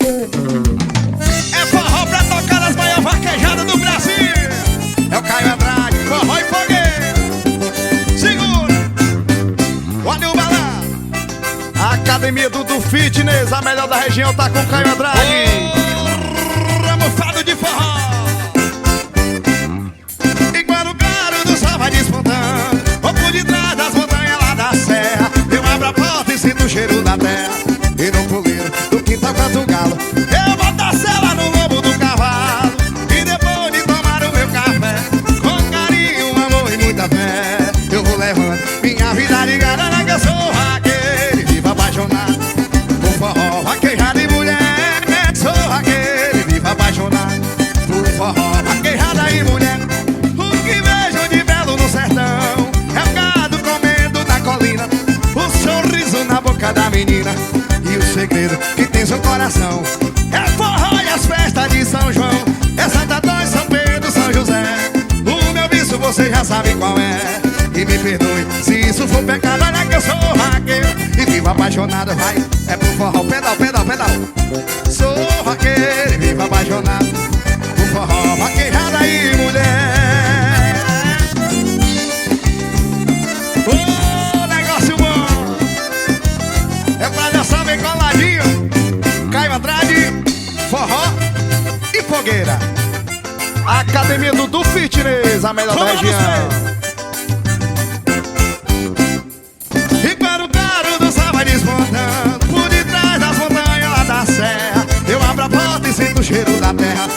É forró pra tocar nas maiores vaquejadas do Brasil. É o Caio Andrade, forró e fogueira. Segura. Olha o balão. A Academia do Fitness, a melhor da região, tá com o Caio Andrade. Ramofado de forró. E quando o claro do sol vai despontando, ou por detrás das montanhas lá da serra, eu abro a porta e sinto o cheiro da terra. E no puleiro do quintal canto o galo, eu boto a sela no lombo do cavalo. E depois de tomar o meu café, com carinho, amor e muita fé, eu vou levando minha vida ligada na que eu sou raqueiro e vivo apaixonado por forró, vaquejada e mulher. Sou raqueiro e vivo apaixonado por forró, vaquejada e mulher. O que vejo de belo no sertão é o gado comendo na colina, o sorriso na boca da menina e o segredo que tem seu coração. É forró e as festas de São João, é Santo Antônio, São Pedro, São José. O meu vício você já sabe qual é. E me perdoe se isso for pecado, olha que eu sou raqueiro e vivo apaixonado, vai. É pro forró, pedal, pedal, pedal. Sou raqueiro e vivo apaixonado por forró, vaquejada e mulher. Ô, negócio bom. É pra dançar bem coladinho. Caio Andrade, forró e fogueira. Academia do Fitness, a melhor da região. E quando o claro do sol vai despontando, por detrás das montanhas lá da serra, eu abro a porta e sinto o cheiro da terra.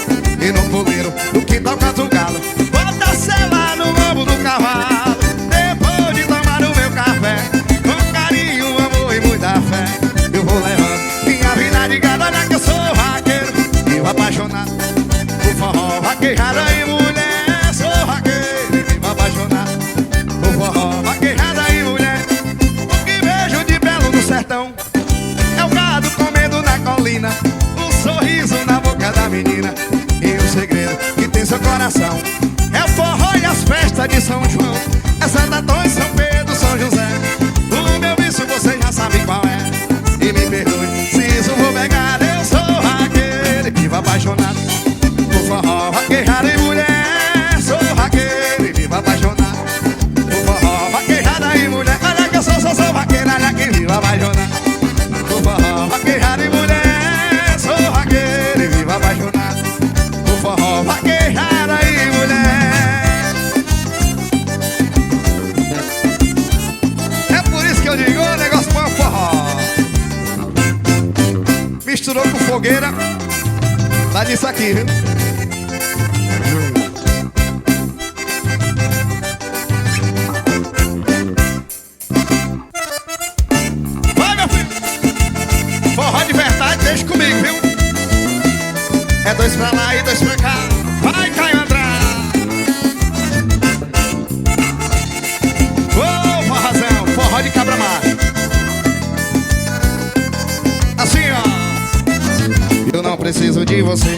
E no puleiro do quintal canto o galo, bota a sela no lombo do cavalo. Depois de tomar o meu café, com carinho, amor e muita fé, eu vou levando minha vida de gado. Olha que eu sou raqueiro, vivo apaixonado por forró, vaquejada e mulher. Sou raqueiro e vivo apaixonado por forró, vaquejada e mulher. O que vejo de belo no sertão é o gado comendo na colina, um sorriso na boca da menina e o segredo que tem seu coração. É o forró e as festas de São João, é Santo Antônio, São Pedro, São José. O meu vício você já sabe qual é. E me perdoe se isso for pegar, eu sou raqueiro e vivo apaixonado por forró, vaquejada e mulher. Sou raqueiro e vivo apaixonado por forró, vaquejada e mulher. Olha que eu sou vaqueiro, olha que vivo apaixonado por forró, vaquejada e mulher. Sou raqueiro e vivo apaixonado por forró, vaquejada e mulher. É por isso que eu digo, o negócio bom é forró. Misturou com fogueira, dá nisso aqui, viu? Vai, meu filho! Forró de verdade, deixa comigo, viu? É dois pra lá e dois pra cá. Vai, Caio Andrade! Ô, forrozão, forró de cabra macho. Assim, ó. Eu não preciso de você,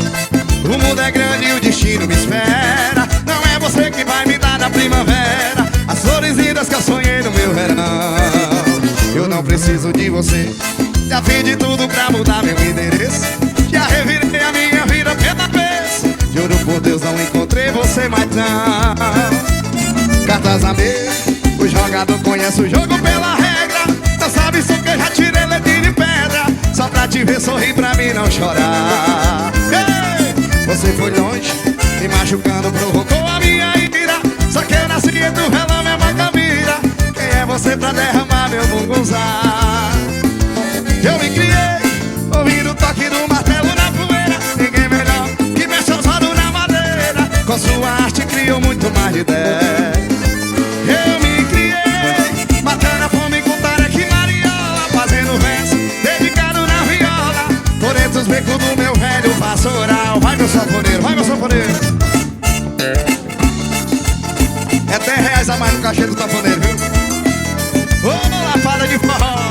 o mundo é grande e o destino me espera. Não é você que vai me dar na primavera as flores lindas que eu sonhei no meu verão. Eu não preciso de você, já fiz de tudo pra mudar meu endereço, já revirei a minha vida pela vez. Juro por Deus não encontrei você mais não. Cartas na mesa, o jogador conhece o jogo pela regra. Não sabe se que eu já tirei leite de pedra, só pra te ver sorrir, pra mim não chorar. Ei! Você foi longe, me machucando, provocou a minha ira. Só que eu nasci e tu relou minha macamira. Quem é você pra derramar meu munguzá? Eu me criei, ouvindo o toque do martelo na poeira. Ninguém melhor que mexe os olhos na madeira. Com sua arte criou muito mais de 10. Eu me criei, matando a fome com tareca e mariola, fazendo verso, dedicado na viola, por entre os becos do meu velho vassoural. Vai, meu sanfoneiro, vai, meu sanfoneiro. É 10 reais a mais no cachê do sanfoneiro, viu? Ô, lapada de forró,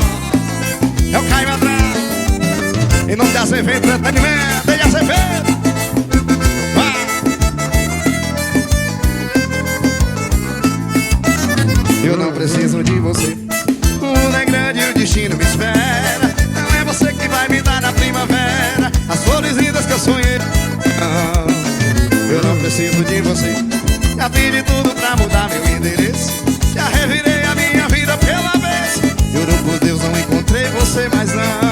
é o Caio Andrade, em nome de Azevedo Entretenimento, de Azevedo. Eu não preciso de você, o mundo é grande e o destino me espera. Não é você que vai me dar na primavera fiz de tudo pra mudar meu endereço. Já revirei a minha vida pela vez. Juro por Deus, não encontrei você, mas não.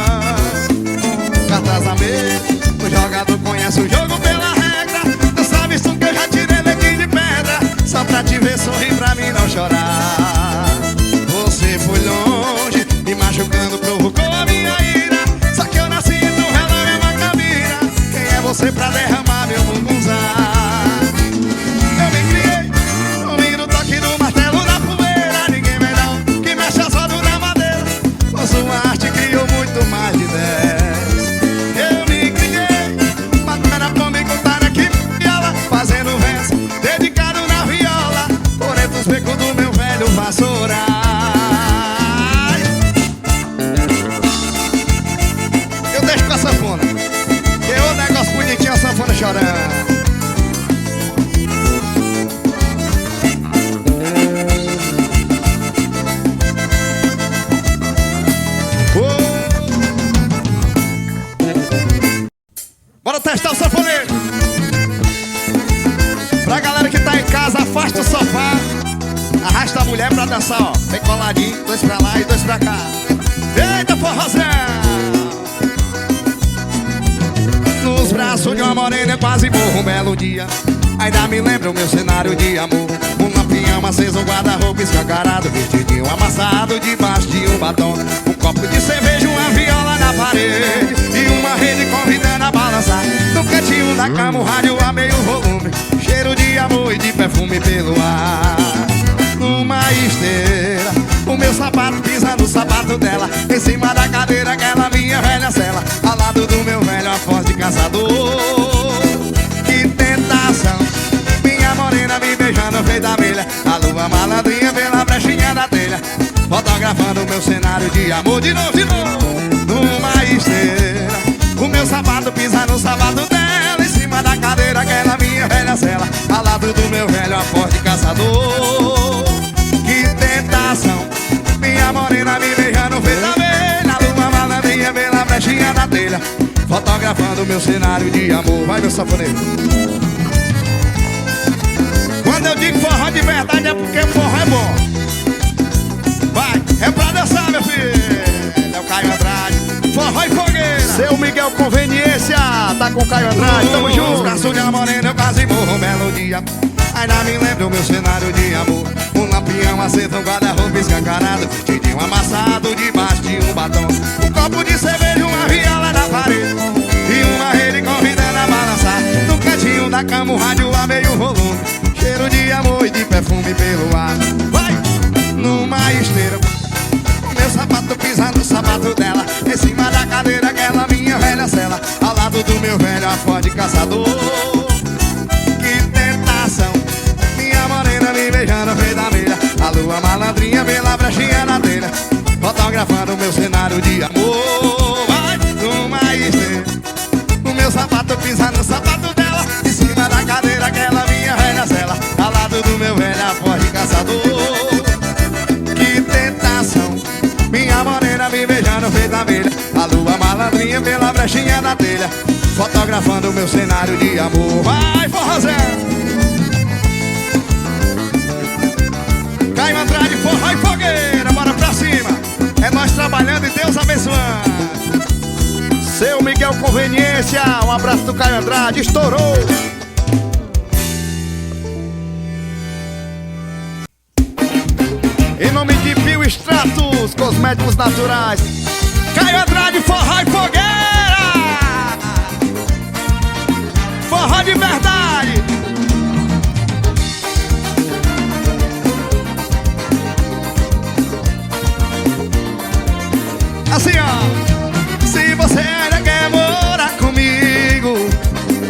Cartas a meio, o jogador conhece o jogo pela regra. Tu sabes tu que eu já tirei leite de pedra, só pra te ver sorrir, pra mim não chorar. Você foi longe, me machucando, provocou a minha ira. Só que eu nasci, então ela é uma cabira. Quem é você pra derramar meu mungunzá? Eu me criei, ouvindo o toque do martelo na poeira. Ninguém melhor que mexe as rodas na madeira. Com sua arte criou muito mais de 10. Eu me criei, batendo a pomba e contar aqui viola, fazendo verso, dedicado na viola, por entre os becos do meu velho vassoura. Eu deixo com a sanfona, que é o negócio bonitinho, a sanfona chorando. Bora testar o sanfoneiro. Pra galera que tá em casa, afasta o sofá, arrasta a mulher pra dançar, ó. Vem coladinho, dois pra lá e dois pra cá. Eita, forrozão! Nos braços de uma morena eu quase morro um belo dia. Ainda me lembra o meu cenário de amor. Um lampião aceso, um guarda-roupa escancarado, vestidinho amassado debaixo de um batom. Um copo de cerveja, uma viola na parede e uma rede convidando a balançar. No cantinho da cama, o rádio a meio volume, cheiro de amor e de perfume pelo ar. Numa esteira, o meu sapato pisa no sapato dela, em cima da cadeira aquela minha velha cela, ao lado do meu velho Afonso de caçador. Que tentação, minha morena me beijando feita abelha, a lua malandrinha pela brechinha da telha, fotografando o meu cenário de amor. De novo, de novo. Numa esteira, o meu sapato pisa no sapato dela, em cima da cadeira aquela minha velha cela, ao lado do meu velho Afonso de caçador. Que tentação, minha morena me beijando feita abelha, a lua malandrinha pela brechinha da telha, fotografando o meu cenário de amor. Vai, meu sanfoneiro. Quando eu digo forró de verdade é porque forró é bom. Vai, é pra dançar, meu filho. É o Caio Andrade, forró e fogueira. Seu Miguel Conveniência, tá com o Caio Andrade, tamo junto. Os braços de uma morena eu quase morro um belo dia. Ainda me lembro o meu cenário de amor. Um lampião aceso, um guarda-roupa escancarado, vestidinho amassado debaixo de um batom. Um copo de cerveja, uma viola na parede e uma rede convidando a balançar. No cantinho da cama, o rádio a meio volume, cheiro de amor e de perfume pelo ar. Vai! Numa esteira, o meu sapato pisa no sapato dela, em cima da cadeira aquela minha velha cela, ao lado do meu velho Afonso de caçador. Que tentação, minha morena me beijando feita abelha, a lua malandrinha pela brechinha na telha, fotografando o meu cenário de amor. Vai! Numa esteira, o meu sapato pisa no sapato dela, em cima da cadeira aquela minha velha cela, ao lado do meu velho Afonso de caçador. Que tentação, minha morena me beijando feita abelha, a lua malandrinha pela brechinha da telha, fotografando o meu cenário de amor. Vai, forrozão! Caio Andrade, forró e fogueira, bora pra cima. É nós trabalhando e Deus abençoando. Seu Miguel Conveniência, um abraço do Caio Andrade, estourou! Em nome de Biostratos, cosméticos naturais, Caio Andrade, forró e fogueira, forró de verdade. Assim, ó. Se você ainda quer morar comigo,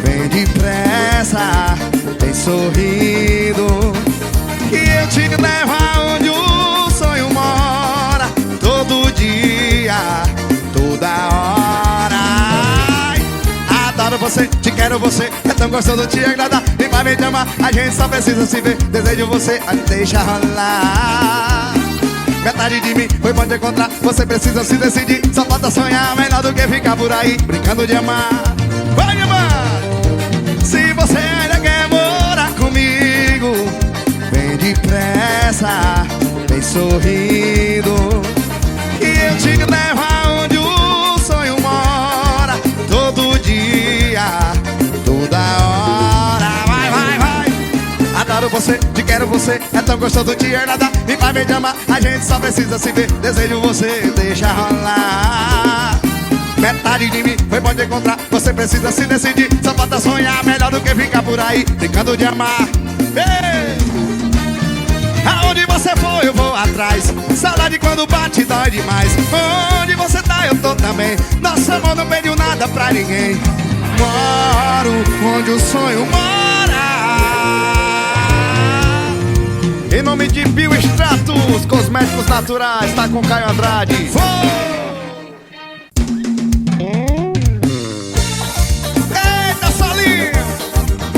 vem depressa, vem sorrindo, que eu te levo aonde o sonho mora, todo dia, toda hora. Ai, adoro você, te quero você, é tão gostoso te agradar, e pra me amar, a gente só precisa se ver. Desejo você, deixa rolar. Metade de mim foi bom te encontrar, você precisa se decidir. Só falta sonhar, melhor do que ficar por aí brincando de amar. Vai me amar! Se você ainda quer morar comigo, depressa, vem sorrindo, que eu te levo aonde o sonho mora. Todo dia, toda hora. Vai, vai, vai. Adoro você, te quero você, é tão gostoso te herdar. E pra me amar, a gente só precisa se ver. Desejo você, deixa rolar. Metade de mim foi bom de encontrar. Você precisa se decidir. Só falta sonhar, melhor do que ficar por aí brincando de amar. Ei! Aonde você for eu vou atrás. Saudade quando bate dói demais. Onde você tá eu tô também. Nosso amor não pediu nada pra ninguém. Moro onde o sonho mora. Em nome de Bioextratos, cosméticos naturais, tá com Caio Andrade. Eita, Solinho!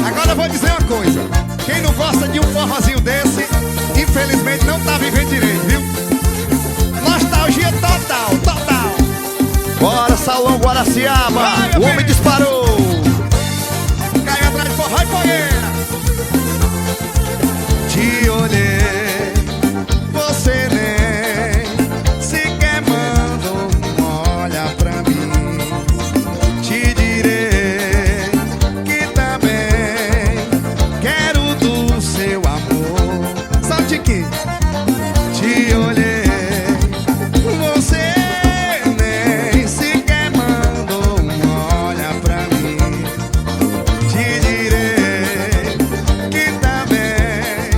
Agora eu vou dizer uma coisa. Quem não gosta de um forrozinho desse, infelizmente não tá vivendo direito, viu? Nostalgia total, total. Bora, Saulão Guaraciaba, o homem disparou. Caiu atrás de forró e fogueira. Te olhei, você nem sequer mandou um olha pra mim. Te direi que também quero do seu amor. Só um tiquinho. Te olhei, você nem sequer mandou um olha pra mim. Te direi que também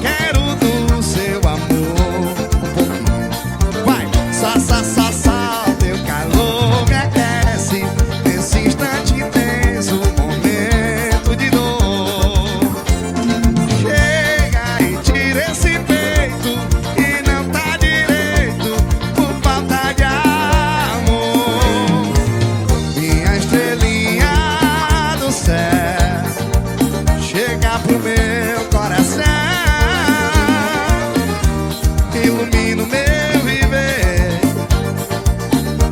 quero do seu amor. Um pouquinho. Vai! Só, teu calor me aquece. Nesse instante intenso, momento de dor. Chega e tira esse peito que não tá direito por falta de amor. Minha estrelinha do céu, chega pro meu coração, ilumina o meu viver,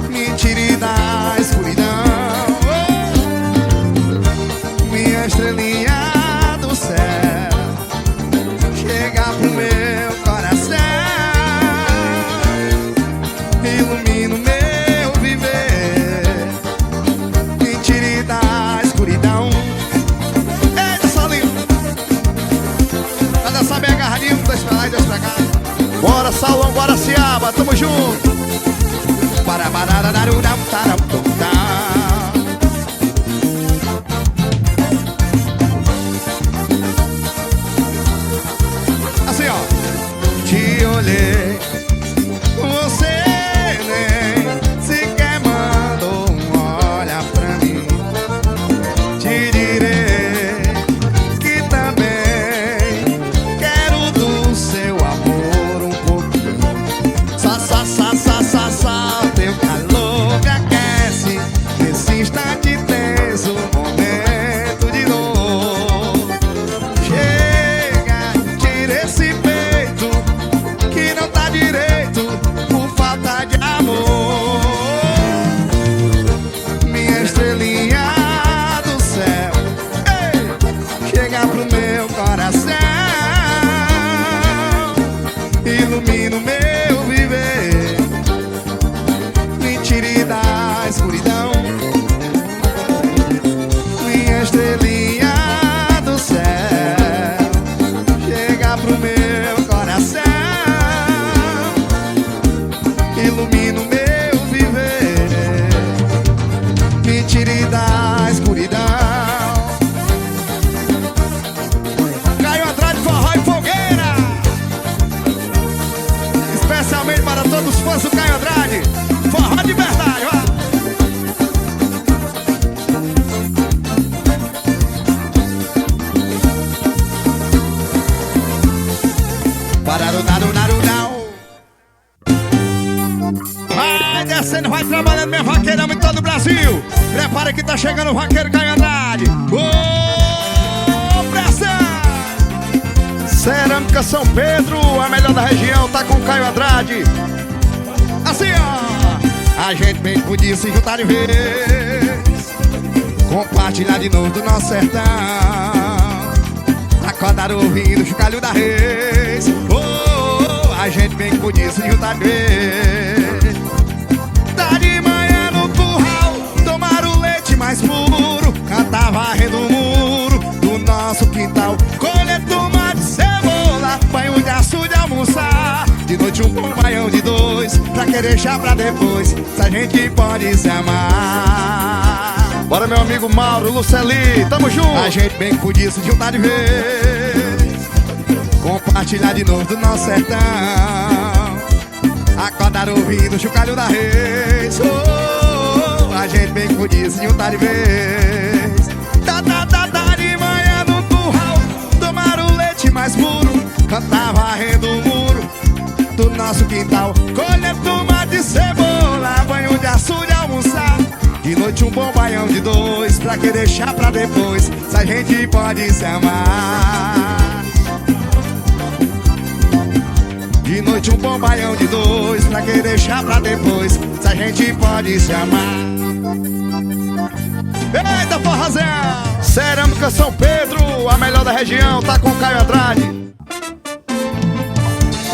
me tire da escuridão. Minha estrelinha do céu, chega pro meu coração, ilumina o meu viver, me tire da escuridão. Eita, Solinho! Pra dançar bem agarradinho, dois pra lá e dois pra cá. Bora, Saulão Guaraciaba, tamo junto. Para bararararurau, tarau, tum, tam. Assim, ó. Te olhei, você nem sequer mandou um olha pra mim. Te direi que também quero do seu amor um pouquinho. Só, teu calor me aquece. Nesse instante tenso, momento de dor. Chega, tira esse peito que não tá direito por falta de amor. Minha estrelinha do céu, ei, chega pro meu coração, ilumina o meu viver, me tire da escuridão. Minha estrelinha do céu, chega pro meu coração, ilumina o meu viver, me tire da escuridão. Caiu atrás de forró e fogueira, especialmente para todos os fãs do Caio Andrade. Forró de verdade, ó. Pararunarunarunau. Vai descendo, vai trabalhando, meu vaqueirão em todo o Brasil. Prepara que tá chegando o vaqueiro Caio Andrade. Ô, pressão! Cerâmica São Pedro, a melhor da região, tá com o Caio Andrade. Assim, ó, a gente bem podia se juntar de vez, compartilhar de novo do nosso sertão, acordar ouvindo o chocalho da rede. gente bem que podia se juntar de vez. Tá de manhã no curral, tomar o leite mais puro, cantar varrendo o muro do nosso quintal, colher tomate, cebola, banho de açude almoçar. De noite um bom baião de dois, pra querer deixar pra depois, se a gente pode se amar. Bora, meu amigo Mauro, Luceli, tamo junto. A gente bem que podia se juntar de vez, compartilhar de novo do nosso sertão, acordar ouvindo o chocalho da reis. Oh, a gente bem que podia se juntar de vez. Tá de manhã no curral, tomar o leite mais puro, cantar varrendo o muro do nosso quintal, colher tomate, cebola, banho de açude almoçar. De noite um bom baião de dois, pra que deixar pra depois, se a gente pode se amar. De noite um bom baião de dois, pra que deixar pra depois, se a gente pode se amar. Eita, forrozão! Cerâmica São Pedro, a melhor da região, tá com Caio Andrade.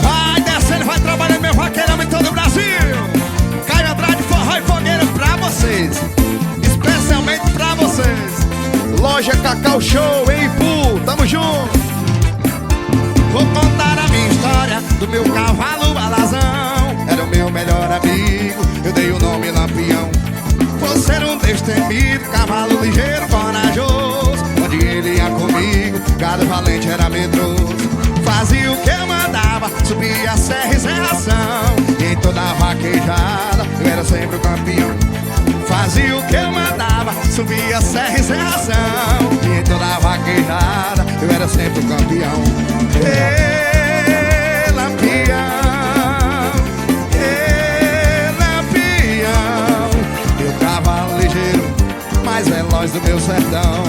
Vai descendo, vai trabalhando, meu vaqueirão em todo o Brasil. Caio Andrade, forró e fogueira pra vocês, especialmente pra vocês. Loja Cacau Show em Ipu, tamo junto. Vou contar a minha história do meu cavalo alazão. Era o meu melhor amigo, eu dei o nome Lampião. Por ser um destemido, cavalo ligeiro, corajoso, onde ele ia comigo, gado valente era medroso. Fazia o que eu mandava, subia a serra e serração, e em toda a vaquejada eu era sempre o campeão. Fazia o que eu mandava, subia a serra e serração, e em toda a vaquejada eu era sempre o campeão. Ê, Lampião, meu cavalo ligeiro, mais veloz do meu sertão.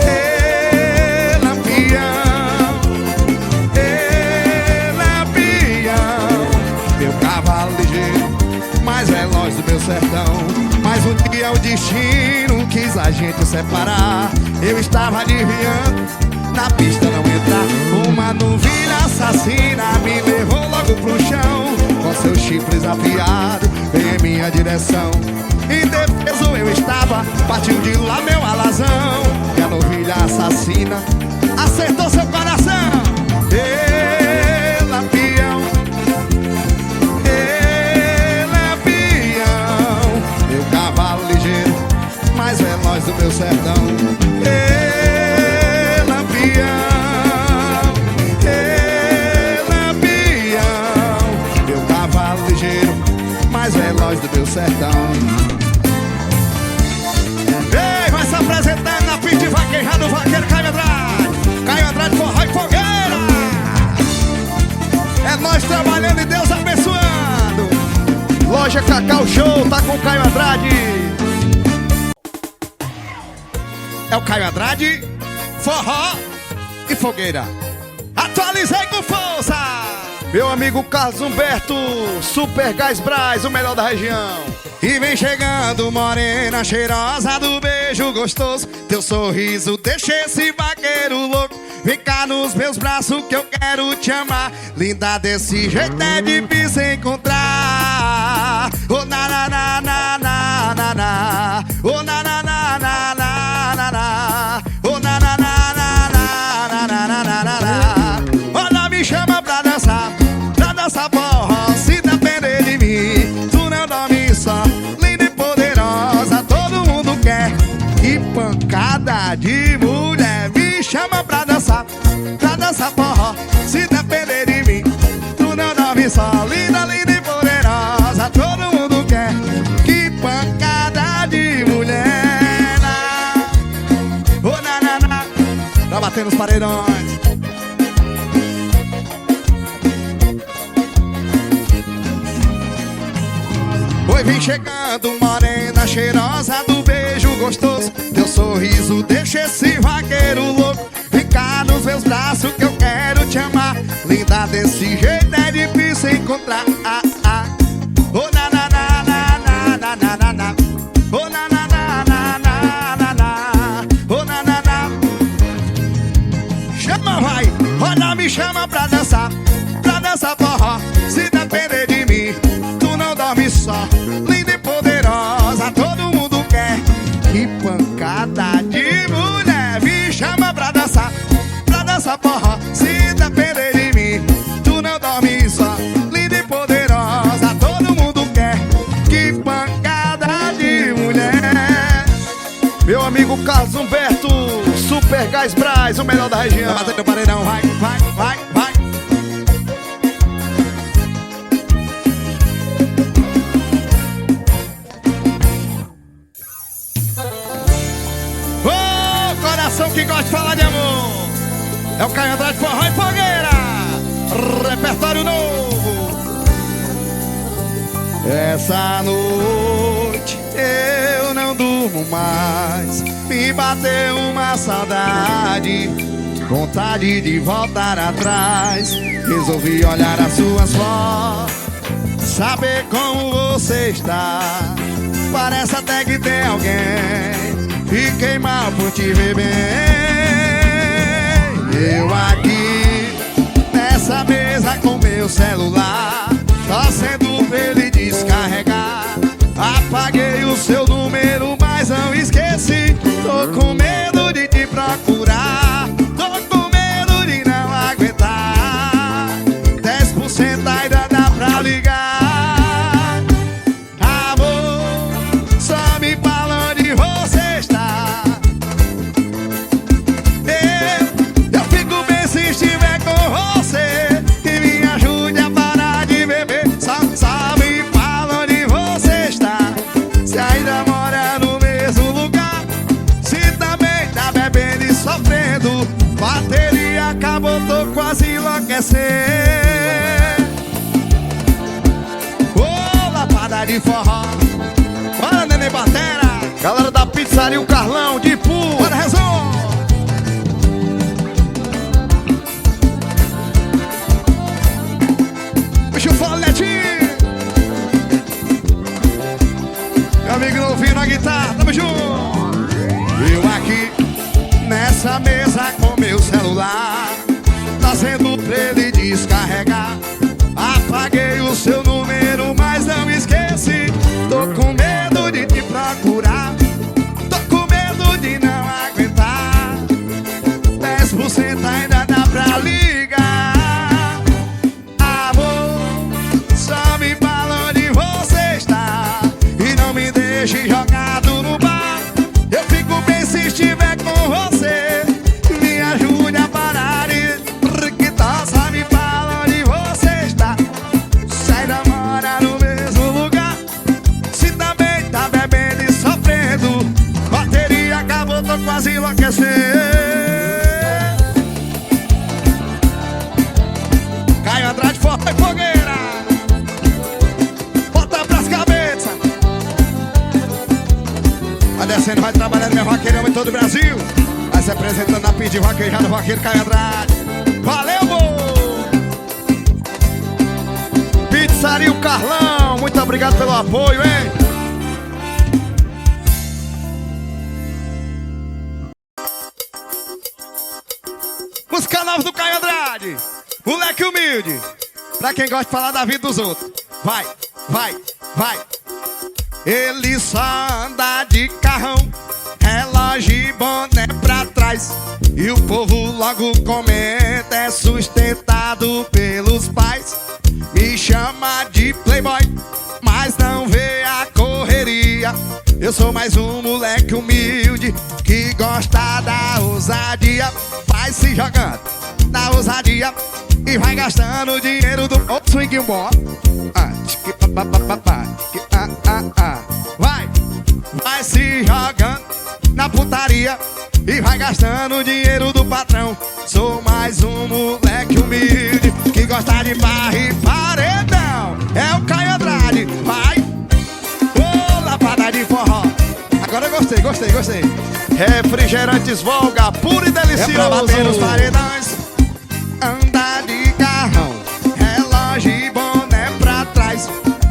Ê, Lampião, meu cavalo ligeiro, mais veloz do meu sertão. Mas um dia o destino quis a gente separar. Eu estava aliviando, na pista não entrar. Uma novilha assassina me levou logo pro chão, com seus chifres afiados veio em minha direção. Indefeso eu estava, partiu de lá meu alazão, e a novilha assassina acertou seu coração. Ê, Lampião, meu cavalo ligeiro, mais veloz do meu sertão. Ê, Lampião, meu cavalo ligeiro, mais veloz do meu sertão. Ei, vai se apresentando na pista de vaquejada, o vaqueiro Caio Andrade. Caio Andrade, forró e fogueira. É nós trabalhando e Deus abençoando. Loja Cacau Show, tá com Caio Andrade. É o Caio Andrade, forró e fogueira. Atualizei com força. Meu amigo Carlos Humberto, Super Gás Brás, o melhor da região. E vem chegando morena cheirosa do beijo gostoso, teu sorriso deixa esse vaqueiro louco. Vem cá nos meus braços que eu quero te amar. Linda desse jeito é difícil encontrar. Oh na na na na na na na. Oh na na na na na na na. Oh na na na na na na na na na na. Olha, me chama pra dançar forró. Se depender de mim, tu não dorme só. Linda e poderosa, todo mundo quer. Que pancada de mulher. Me chama pra dançar forró. Se depender de mim, tu não dorme só. Linda, linda e poderosa, todo mundo quer. Que pancada de mulher. Oh, na, na, na. Tá batendo os paredões. Oi, vem chegando morena cheirosa do beijo gostoso, teu sorriso deixa esse vaqueiro louco. Vem cá nos meus braços que eu quero te amar. Linda desse jeito é difícil encontrar. Oh na na na na na na na na na. Oh na na na na na na na. Oh na na na. Chama, vai, olha, me chama pra dançar forró. pancada de mulher. Me chama pra dançar forró. Se depender de mim, tu não dorme só. Linda e poderosa, todo mundo quer. Que pancada de mulher. Meu amigo Carlos Humberto, Super Gás Brás, o melhor da região. Tá batendo o paredão, vai, vai, vai, vai. Ô, coração que gosta de falar de amor. É o Caio Andrade, forró e fogueira. Repertório novo. Essa noite eu não durmo mais. Me bateu uma saudade, vontade de voltar atrás. Resolvi olhar as suas fotos, saber como você está. Parece até que tem alguém. Fiquei mal por te ver bem. Eu aqui nessa mesa com meu celular, torcendo pra ele descarregar. Apaguei o seu número, mas não esqueci. Tô com medo de te procurar. Tô com medo de não aguentar. 10% ainda dá pra ligar. Amor, só me fala onde você está. Eu fico bem se estiver com você. E me ajude a parar de beber. Só me fala onde você está. Se ainda mora no mesmo lugar, se também tá bebendo e sofrendo. Bateria acabou, tô quase enlouquecendo. Ô, lapada de forró, bora, neném batera. Galera da pizzaria o Carlão, de Ipu. Bora, Rezon. Puxa o foletinho. Meu amigo novinho na guitarra, tamo junto. Eu aqui nessa mesa com meu celular, fazendo pra ele descarregar. Apaguei o seu número, mas não esqueci. Tô com medo de te procurar. Tô com medo de não aguentar. 10% ainda dá pra ligar. Amor, só me fala onde você está. E não me deixe jogado no bar. Eu fico bem se estiver com você. Me ajude a parar e riquita. Só me fala onde você está. Se ainda mora no mesmo lugar, se também tá bebendo e sofrendo. Bateria acabou, tô quase enlouquecendo. Caio Andrade, forró e fogueira. Bota pras cabeças. Vai descendo, vai trabalhando, meu vaqueirão em todo o Brasil. Vai se apresentando na pista de vaquejada, vaqueiro Caio Andrade. Valeu, amor! Pizzaria o Carlão, muito obrigado pelo apoio, hein? Música nova do Caio Andrade, moleque humilde. Pra quem gosta de falar da vida dos outros. Vai, vai, vai. Ele só anda de carrão, relógio e boné pra trás. E o povo logo comenta, é sustentado pelos pais. Me chama de playboy, mas não vê a correria. Eu sou mais um moleque humilde que gosta da ousadia. Vai se jogando na ousadia e vai gastando o dinheiro do swing bom. Vai se jogando na putaria e vai gastando o dinheiro do patrão. Sou mais um moleque humilde que gosta de barra e paredão. É o Caio Andrade, vai. Ô, lapada de forró. Agora eu gostei, gostei, gostei. Refrigerantes Volga, puro e delicioso. É pra bater nos paredões. Anda de carrão, relógio e boné pra trás.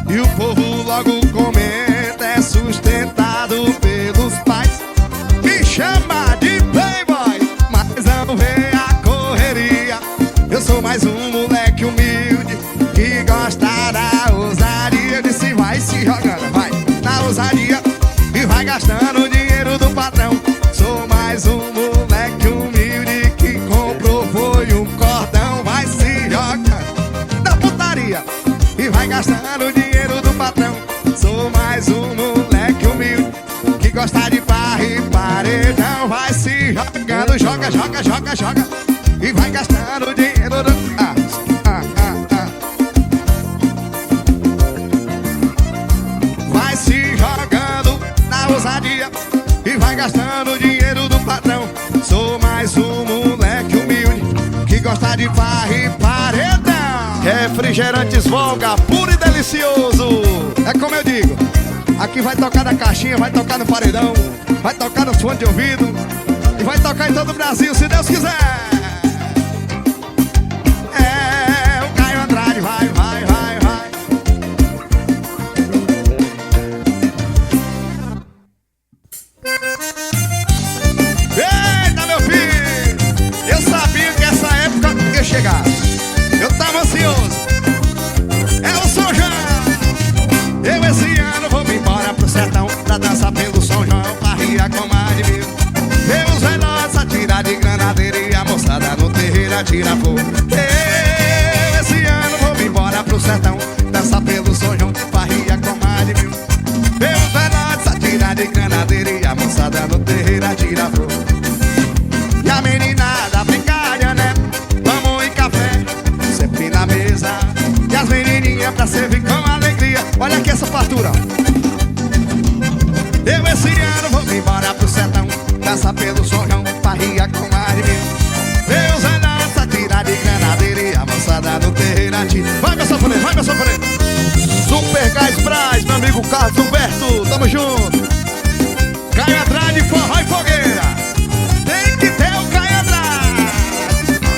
E o povo logo comenta, é sustentado pelos pais. Me chama de playboy, mas não vê a correria. Eu sou mais um moleque humilde que gosta da ousadia. Eu disse vai se jogando, vai na ousadia e vai gastando o dinheiro do patrão. jogando, joga, joga, joga, joga. E vai gastando dinheiro do... Vai se jogando na ousadia e vai gastando dinheiro do patrão. Sou mais um moleque humilde que gosta de farra e paredão. Refrigerantes Volga, puro e delicioso. É como eu digo, aqui vai tocar na caixinha, vai tocar no paredão, vai tocar nos fones de ouvido e vai tocar em todo o Brasil, se Deus quiser. É, o Caio Andrade vai, vai, vai, vai. Eita, meu filho, eu sabia que essa época ia chegar. Eu tava ansioso. É o São João. Eu esse ano vou me embora pro sertão pra dançar pelo São João, farria com mais de 1000. Ver os velhotes atirar de granadeira e a moçada no terreiro atira fogo. Eu esse ano vou me embora pro sertão, dançar pelo São João, farria com mais de 1000. Ver os velhotes atirar de granadeira e a moçada no terreiro atira fogo. E a meninada brincalha, né? Vamos em café, sempre na mesa. E as menininhas pra servir com alegria. Olha aqui essa fartura. Eu esse ano vou me embora pro sertão, dançar pelo São João, farria com mais de 1000. Deus vai dançar, tirar de granadeira e a moçada no terreiro atira. Vai, meu sanfoneiro, vai, meu sanfoneiro. Super Gás Brás, meu amigo Carlos Humberto, tamo junto. Caio Andrade, forró e fogueira. Tem que ter o Caio Andrade.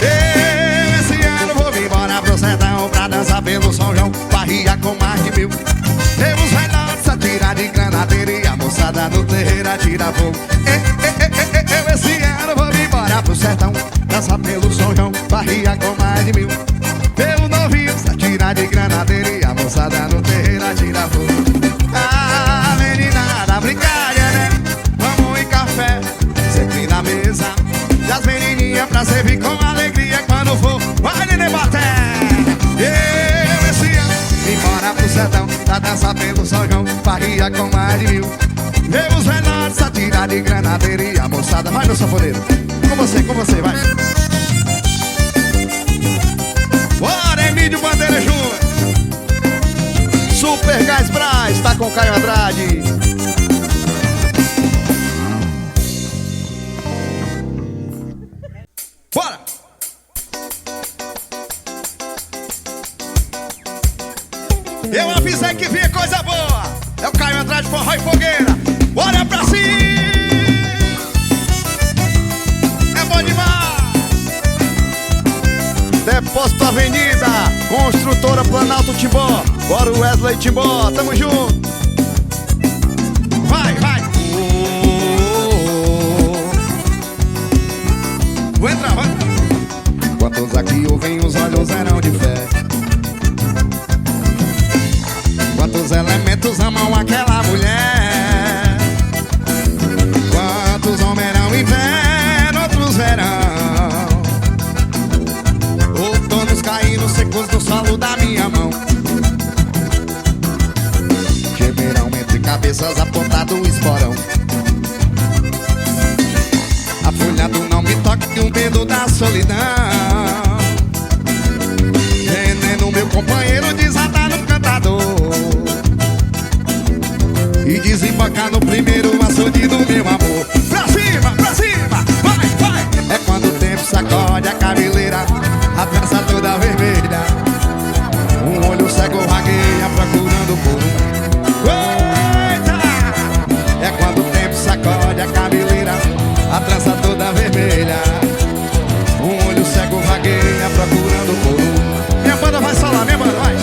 Eu esse ano vou me embora pro sertão pra dançar pelo São João, farria com mais de 1000. Deus vai dançar, tirar de granadeira e a moçada no terreiro atira fogo. Eu esse ano vou me embora pro sertão, dançar pelo São João, farria com mais de 1000. Pelo novinho, atira de granadeira e a moçada no terreiro atira fogo. Ah, meninada, brincalha, né? Vamos em café, sempre na mesa. E as menininhas pra servir com alegria quando for. Vai, nenê, baté! Eu esse ano me embora pro sertão, pra dançar pelo São João, farria com mais de 1000. Ver os velhotes atirar de granadeira e a moçada. Vai, meu sanfoneiro, com você, vai. Bora, Emílio Bandeira Júnior. Super Gás Brás, tá com Caio Andrade. Bora! Eu avisei que vinha coisa boa. É o Caio Andrade, forró e fogueira. Bora pra cima! É bom demais! Depósito Avenida, Construtora Planalto Timbó. Bora o Wesley Timbó, tamo junto. Vai, vai! Vou entrar, vai! Quantos aqui ouvem os olhos eram de fé? Quantos elementos amam aquela mulher? Quantos homens eram inverno, outros verão? Outonos caindo secos no solo da minha mão. Gemerão entre cabeças apontado o esporão. A folha do não me toque, um dedo da solidão. Veneno, meu companheiro, desatar no cantador e desembocar no primeiro açude do meu amor. Pra cima, vai, vai! É quando o tempo sacode a cabeleira, a trança toda vermelha. Um olho cego vagueia procurando por um. Eita! É quando o tempo sacode a cabeleira, a trança toda vermelha. Um olho cego vagueia procurando por um. Minha banda vai solar, minha banda vai.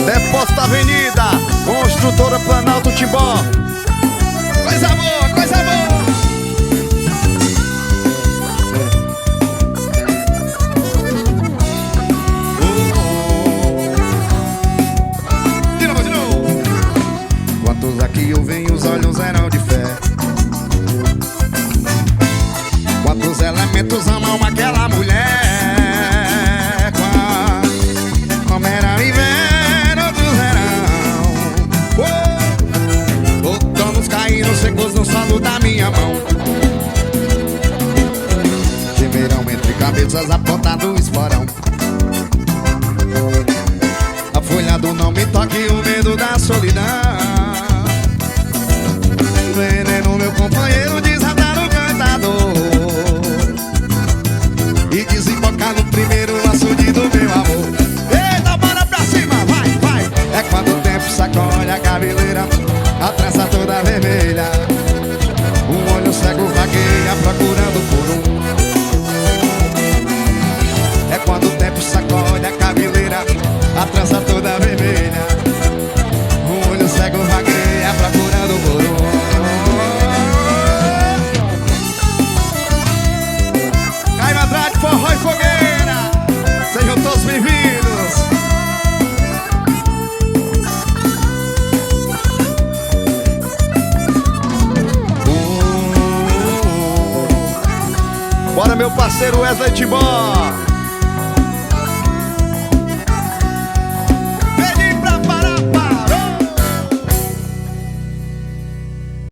Depósito Avenida, Construtora Planalto Timbó. Coisa boa, coisa boa. De novo. Quantos aqui ouvem os olhos eram de fé? Quantos elementos amam aquela mulher? Como era inverno, outros verão. Outonos caindo secos no solo da minha mão. asas apontando o esporão. A folha do não me toque, o medo da solidão. Veneno, meu companheiro, desatar o cantador e desembocar no primeiro açude do meu amor. Eita, bora pra cima, vai, vai. É quando o tempo sacode a cabeleira, a trança toda vermelha. Um olho cego vagueia procurando por um. É quando o tempo sacode a cabeleira, a trança toda vermelha. Um olho cego vagueia procurando por um. Caio Andrade, forró e fogueira, sejam todos bem-vindos. Bora, meu parceiro Wesley Timbó.